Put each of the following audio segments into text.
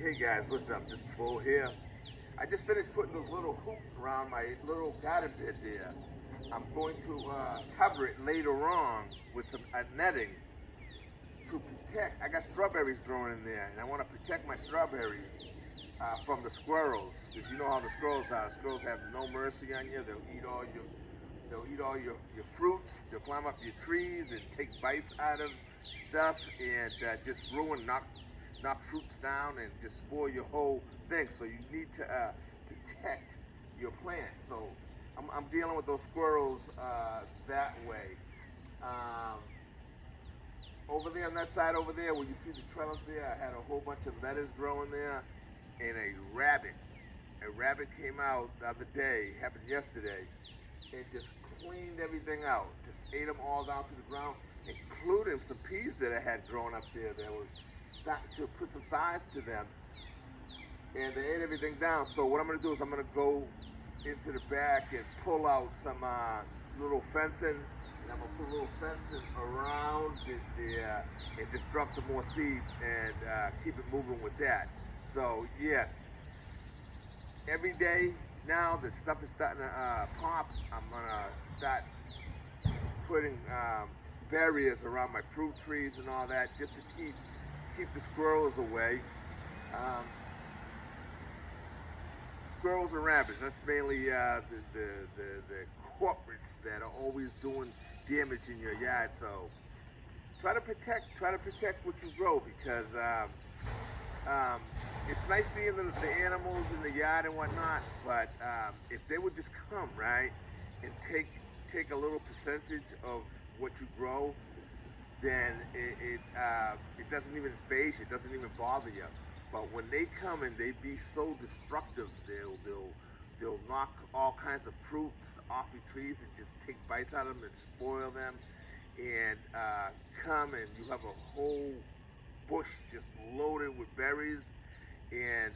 Hey guys, what's up? This is Bo here. I just finished putting those little hoops around my little garden bed there. I'm going to cover it later on with some netting to protect. I got strawberries growing in there, and I want to protect my strawberries from the squirrels. Because you know how the squirrels are. Squirrels have no mercy on you. They'll eat all your fruits. They'll climb up your trees and take bites out of stuff and just knock fruits down and just spoil your whole thing. So you need to protect your plant. So I'm dealing with those squirrels that way. Um, Over there on that side over there where you see the trellis there, I had a whole bunch of lettuce growing there, and a rabbit came out the other day, happened yesterday, and just cleaned everything out. Just ate them all down to the ground, including some peas that I had growing up there that was starting to put some size to them. And they ate everything down. So what I'm going to do is I'm going to go into the back and pull out some little fencing. And I'm going to put a little fencing around it there and just drop some more seeds and keep it moving with that. So yes, every day now the stuff is starting to pop. I'm going to start putting barriers around my fruit trees and all that just to keep the squirrels away. Squirrels and rabbits, that's mainly the corporates that are always doing damage in your yard. So try to protect what you grow, because it's nice seeing the animals in the yard and whatnot, but if they would just come, right, and take a little percentage of what you grow, then it doesn't even faze you, it doesn't even bother you. But when they come and they be so destructive, they'll knock all kinds of fruits off your trees and just take bites out of them and spoil them, and come and you have a whole bush just loaded with berries, and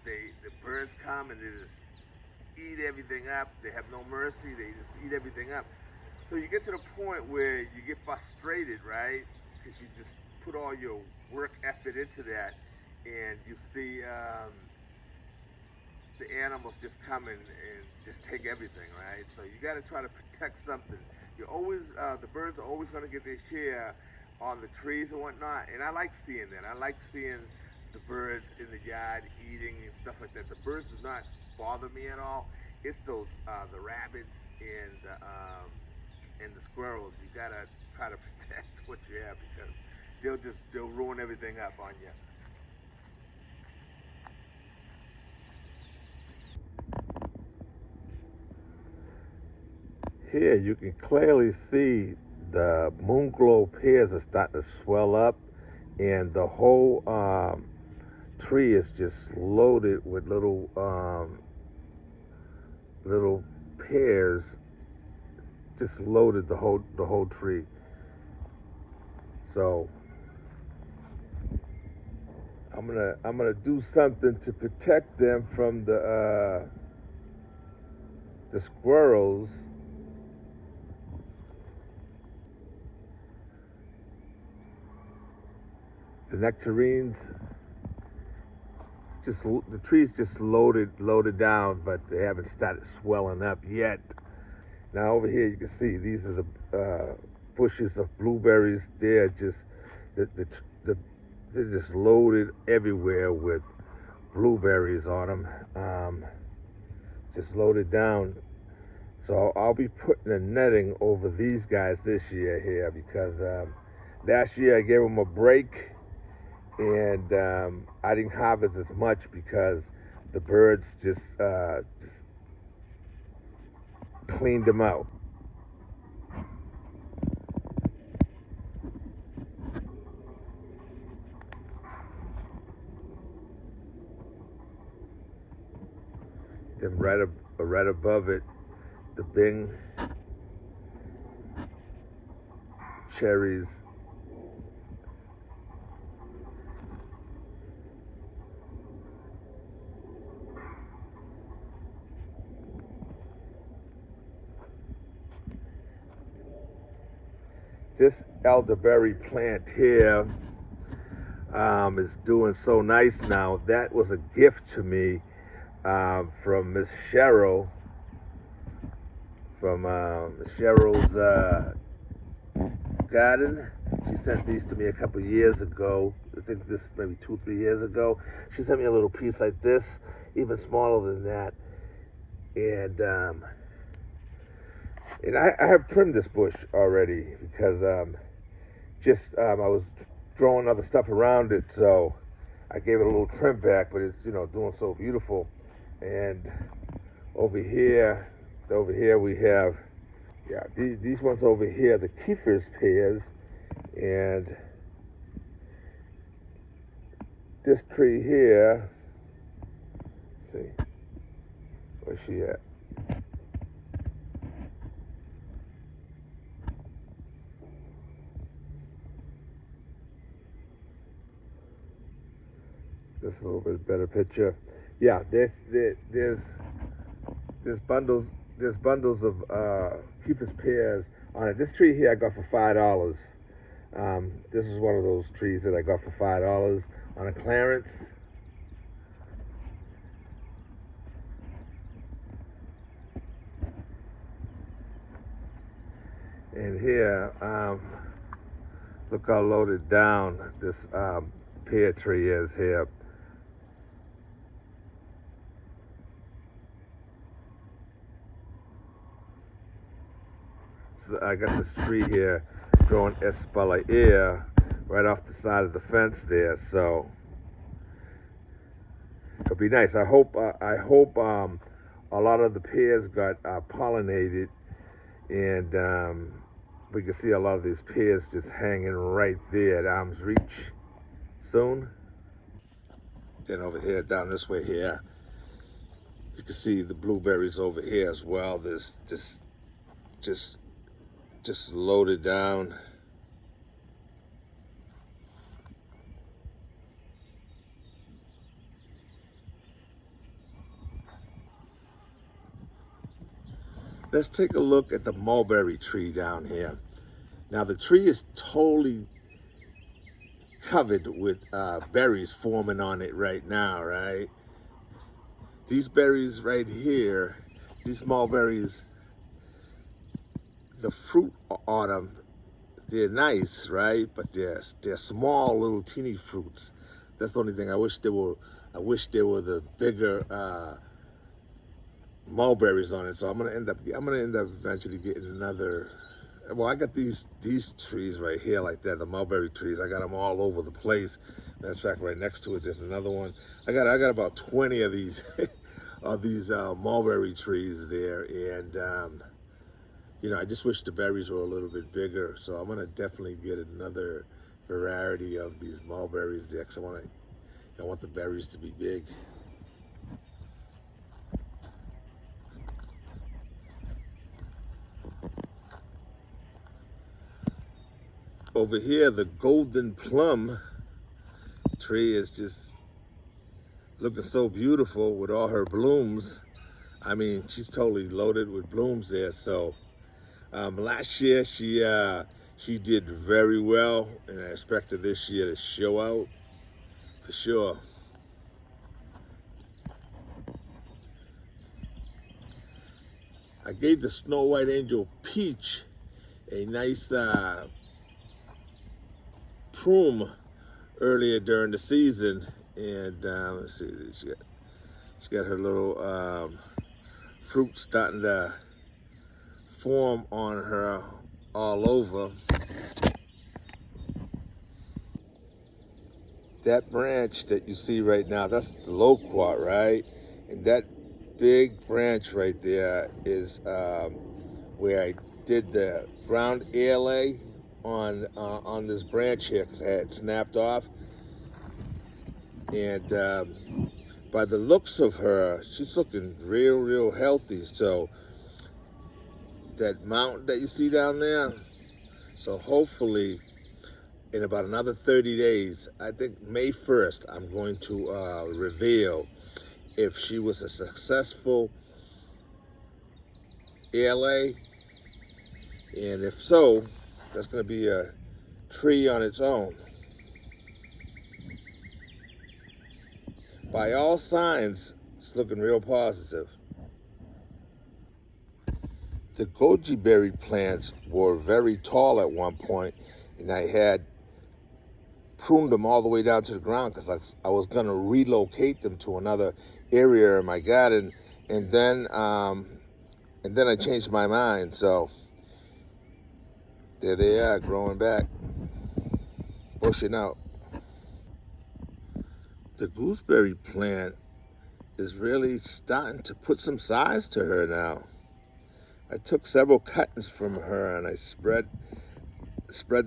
the birds come and they just eat everything up. They have no mercy. They just eat everything up. So you get to the point where you get frustrated, right? Because you just put all your work effort into that, and you see the animals just come and just take everything, right? So you got to try to protect something. You're always the birds are always going to get their share on the trees and whatnot, and I like seeing that. I like seeing the birds in the yard eating and stuff like that. The birds do not bother me at all. It's those the rabbits and the squirrels. You gotta try to protect what you have, because they'll ruin everything up on you. Here you can clearly see the moon glow pears are starting to swell up, and the whole tree is just loaded with little pears, just loaded the whole tree. So I'm gonna do something to protect them from the squirrels. The nectarines, the tree's just loaded down, but they haven't started swelling up yet. Now over here you can see these are the bushes of blueberries. They're just they're just loaded everywhere with blueberries on them, just loaded down. So I'll be putting a netting over these guys this year here, because last year I gave them a break, and I didn't harvest as much because the birds just cleaned them out. Then right above it, the Bing cherries. This elderberry plant here, is doing so nice now. That was a gift to me from Miss Cheryl, from Miss Cheryl's garden. She sent these to me a couple years ago. I think this maybe 2, 3 years ago. She sent me a little piece like this, even smaller than that. And I have trimmed this bush already because I was throwing other stuff around it, so I gave it a little trim back. But it's doing so beautiful. And over here we have these ones over here, the Kiefer's pears, and this tree here. Let's see, where's she at? Just a little bit better picture. Yeah, there's bundles of Keeper's pears on it. This tree here I got for $5. This is one of those trees that I got for $5 on a clearance. And here, look how loaded down this pear tree is here. So I got this tree here growing espalier right off the side of the fence there, so it'll be nice. I hope a lot of the pears got pollinated, and we can see a lot of these pears just hanging right there at arm's reach soon. Then over here, down this way here, you can see the blueberries over here as well. There's just loaded down. Let's take a look at the mulberry tree down here. Now the tree is totally covered with berries forming on it right now, right? These berries right here, these mulberries, the fruit on them, they're nice, right? But they're small, little teeny fruits. That's the only thing. I wish they were the bigger mulberries on it. So I'm gonna end up eventually getting another. Well, I got these trees right here like that, the mulberry trees. I got them all over the place. Matter of fact, right next to it, there's another one. I got about 20 of these of these mulberry trees there, and I just wish the berries were a little bit bigger. So I'm gonna definitely get another variety of these mulberries there, because I want the berries to be big. Over here, the golden plum tree is just looking so beautiful with all her blooms. I mean, she's totally loaded with blooms there. So last year she did very well, and I expected this year to show out for sure. I gave the Snow White Angel Peach a nice prune earlier during the season, and let's see, she got her little fruit starting to form on her all over. That branch that you see right now, that's the loquat, right? And that big branch right there is where I did the ground ALA on this branch here, because I had snapped off. And by the looks of her, she's looking real healthy. So that mountain that you see down there, so hopefully in about another 30 days, I think May 1st, I'm going to reveal if she was a successful ALA, and if so, that's going to be a tree on its own. by all signs, it's looking real positive. The goji berry plants were very tall at one point, and I had pruned them all the way down to the ground because I was going to relocate them to another area in my garden, and then I changed my mind. So there they are, growing back, bushing out. The gooseberry plant is really starting to put some size to her now. I took several cuttings from her and I spread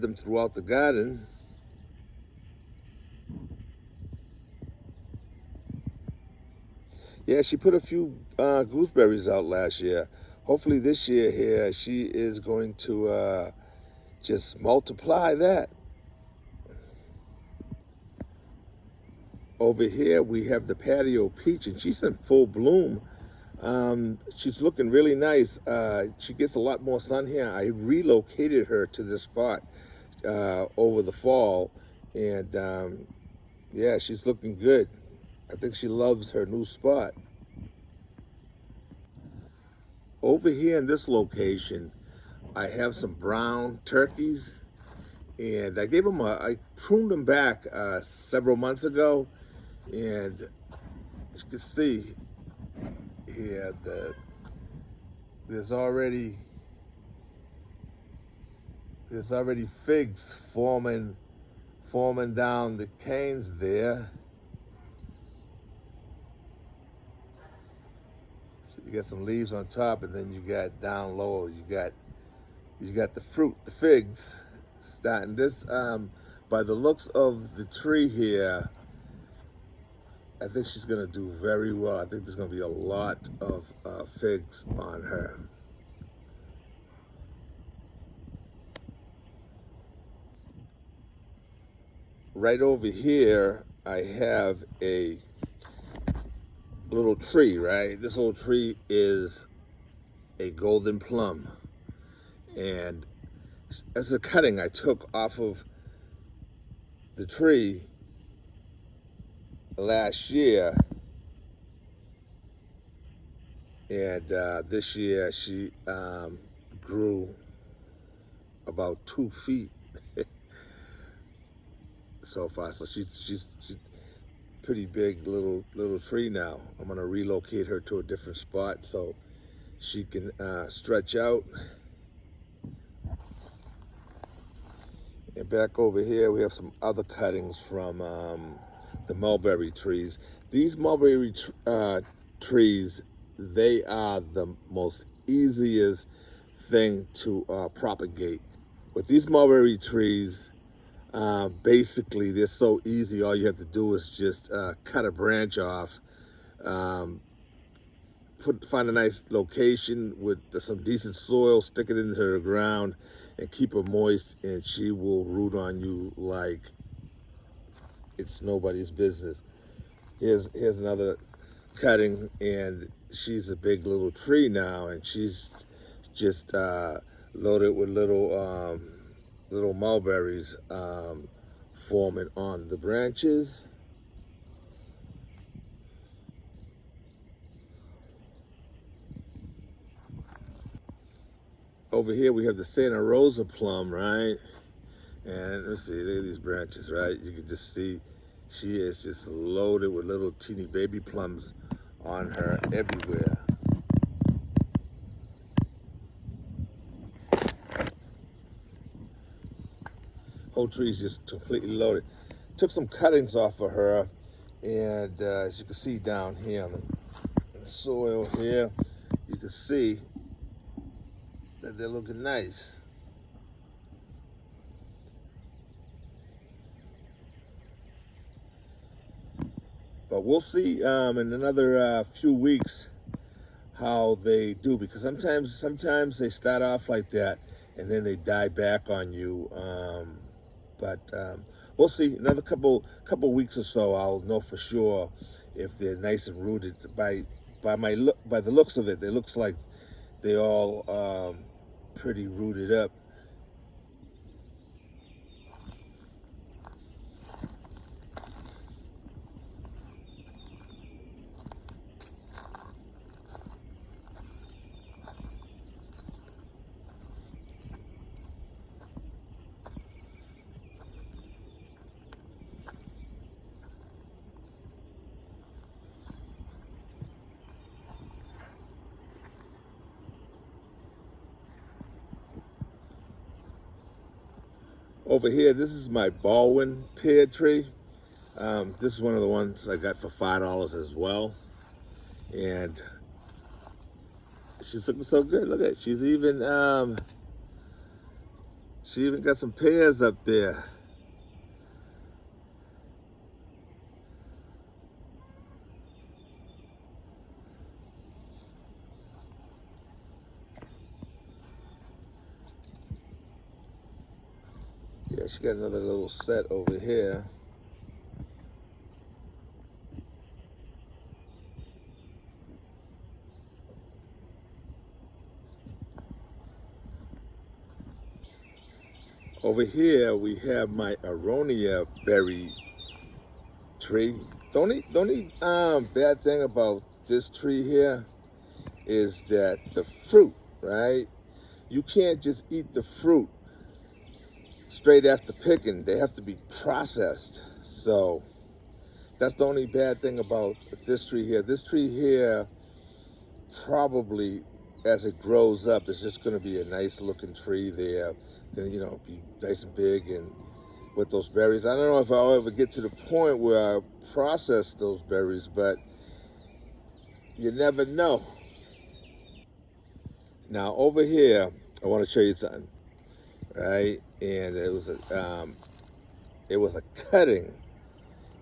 them throughout the garden. Yeah, she put a few gooseberries out last year. Hopefully this year here, she is going to just multiply that. Over here, we have the patio peach, and she's in full bloom. She's looking really nice. She gets a lot more sun here. I relocated her to this spot over the fall, and yeah, she's looking good. I think she loves her new spot. Over here in this location, I have some brown turkeys, and I pruned them back several months ago, and as you can see here, there's already figs forming down the canes there. So you got some leaves on top, and then you got down low, you got the fruit, the figs starting. This by the looks of the tree here, I think she's gonna do very well. I think there's gonna be a lot of figs on her. Right over here, I have a little tree, right? This little tree is a golden plum. And as a cutting I took off of the tree last year, and this year she grew about 2 feet so far. So she's pretty big little tree now. I'm gonna relocate her to a different spot so she can stretch out. And back over here, we have some other cuttings from the mulberry trees. These mulberry trees, they are the most easiest thing to propagate. With these mulberry trees, basically, they're so easy. All you have to do is just cut a branch off, um, find a nice location with some decent soil, stick it into the ground, and keep her moist, and she will root on you like it's nobody's business. Here's another cutting, and she's a big little tree now, and she's just loaded with little mulberries forming on the branches. Over here we have the Santa Rosa plum, right? And let's see, look at these branches, right? You can just see she is just loaded with little teeny baby plums on her everywhere. Whole tree is just completely loaded. Took some cuttings off of her, and as you can see down here on the soil here, you can see that they're looking nice. But we'll see in another few weeks how they do, because sometimes they start off like that and then they die back on you. But we'll see. Another couple weeks or so, I'll know for sure if they're nice and rooted. By the looks of it, it looks like they all pretty rooted up. Over here, this is my Baldwin pear tree. This is one of the ones I got for $5 as well. And she's looking so good. Look at it. She even got some pears up there. Yeah, she got another little set over here. Over here we have my aronia berry tree. The only bad thing about this tree here is that the fruit, right? You can't just eat the fruit straight after picking. They have to be processed. So that's the only bad thing about this tree here. This tree here, probably as it grows up, it's just going to be a nice looking tree there. Then, you know, be nice and big and with those berries. I don't know if I'll ever get to the point where I process those berries, but you never know. Now over here, I want to show you something, right? And it was a cutting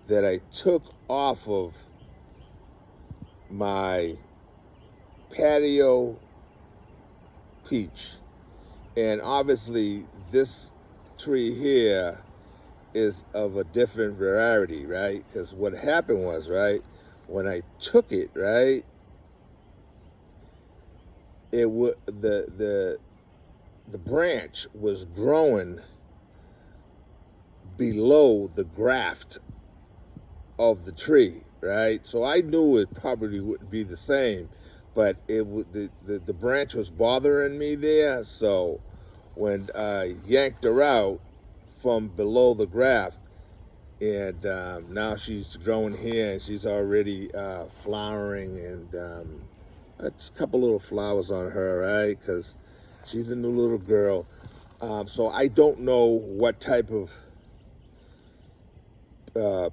that I took off of my patio peach. And obviously this tree here is of a different variety, right? Because what happened was, right, when I took it, right, it would the branch was growing below the graft of the tree, right? So I knew it probably wouldn't be the same, but it would the branch was bothering me there. So when I yanked her out from below the graft, and now she's growing here, and she's already flowering, and just a couple little flowers on her, right? Because she's a new little girl. So I don't know what type of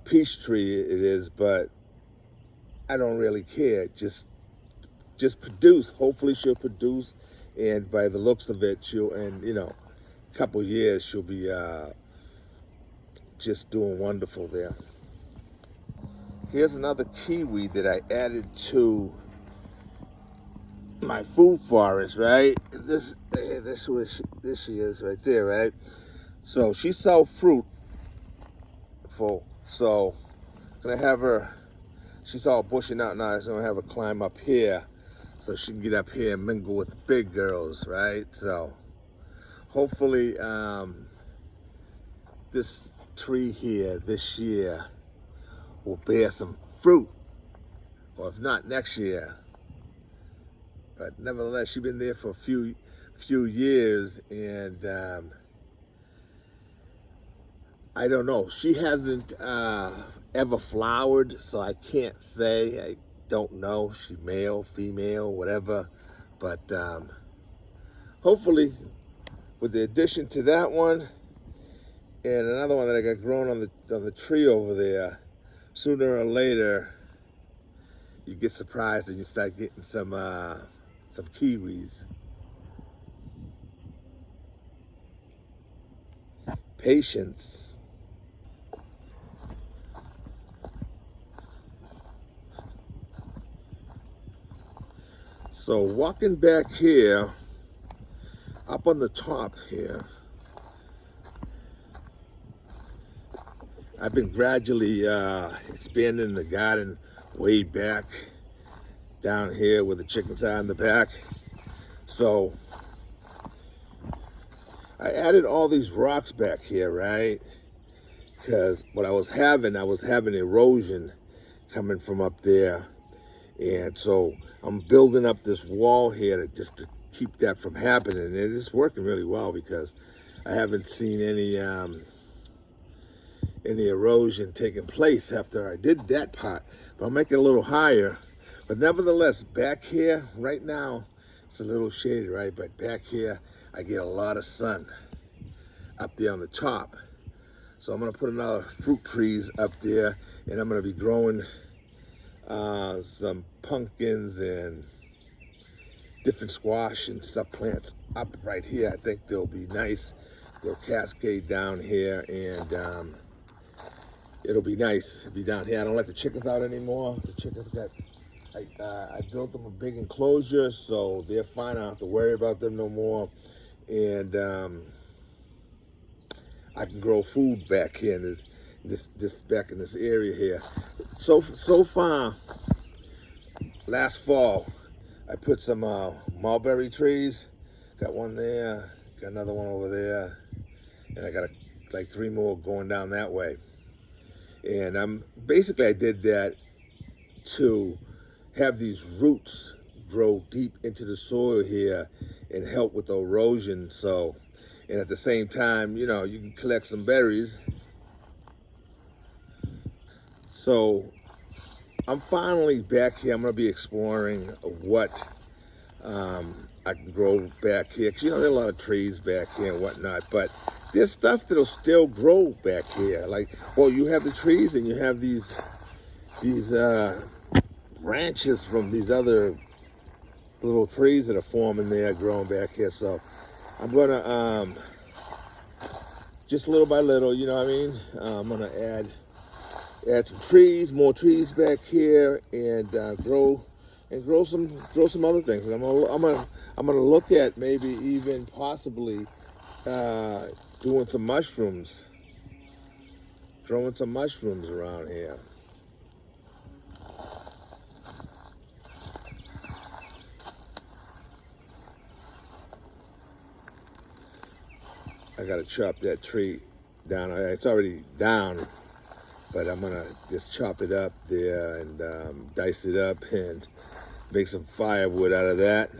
peach tree it is, but I don't really care. Just produce. Hopefully she'll produce, and by the looks of it, and you know, a couple years she'll be just doing wonderful there. Here's another kiwi that I added to my food forest, right? This she is right there, right? So she sells fruit full. So I'm gonna have her. She's all bushing out now. So I'm gonna have her climb up here, so she can get up here and mingle with the big girls, right? So hopefully this tree here this year will bear some fruit, or if not, next year. But nevertheless, she's been there for a few years, and I don't know. She hasn't ever flowered, so I can't say. I don't know. She male, female, whatever. But hopefully, with the addition to that one and another one that I got grown on the tree over there, sooner or later, you get surprised and you start getting some kiwis. Patience. So walking back here, up on the top here, I've been gradually expanding the garden way back down here where the chickens are in the back. So I added all these rocks back here, right? Because what I was having erosion coming from up there. And so I'm building up this wall here to keep that from happening. And it's working really well because I haven't seen any erosion taking place after I did that part. But I'll make it a little higher. But nevertheless, back here right now, it's a little shady, right? But back here, I get a lot of sun up there on the top. So I'm gonna put another fruit trees up there, and I'm gonna be growing some pumpkins and different squash and stuff plants up right here. I think they'll be nice. They'll cascade down here, and it'll be nice to be down here. I don't let the chickens out anymore. The chickens got, I built them a big enclosure, so they're fine. I don't have to worry about them no more. And I can grow food back here in this back in this area here. So far, last fall, I put some mulberry trees. Got one there, got another one over there, and I got like 3 more going down that way. And I did that to have these roots grow deep into the soil here and help with the erosion. So, and at the same time, you know, you can collect some berries. So I'm finally back here. I'm gonna be exploring what I can grow back here. 'Cause, you know, there are a lot of trees back here and whatnot, but there's stuff that'll still grow back here. Like, well, you have the trees and you have these branches from these other little trees that are forming there, growing back here. So I'm gonna just little by little, you know what I mean? I'm gonna add some trees, more trees back here, and grow some other things. And I'm gonna look at maybe even possibly doing some mushrooms, growing some mushrooms around here. I gotta chop that tree down. It's already down, but I'm gonna just chop it up there and dice it up and make some firewood out of that.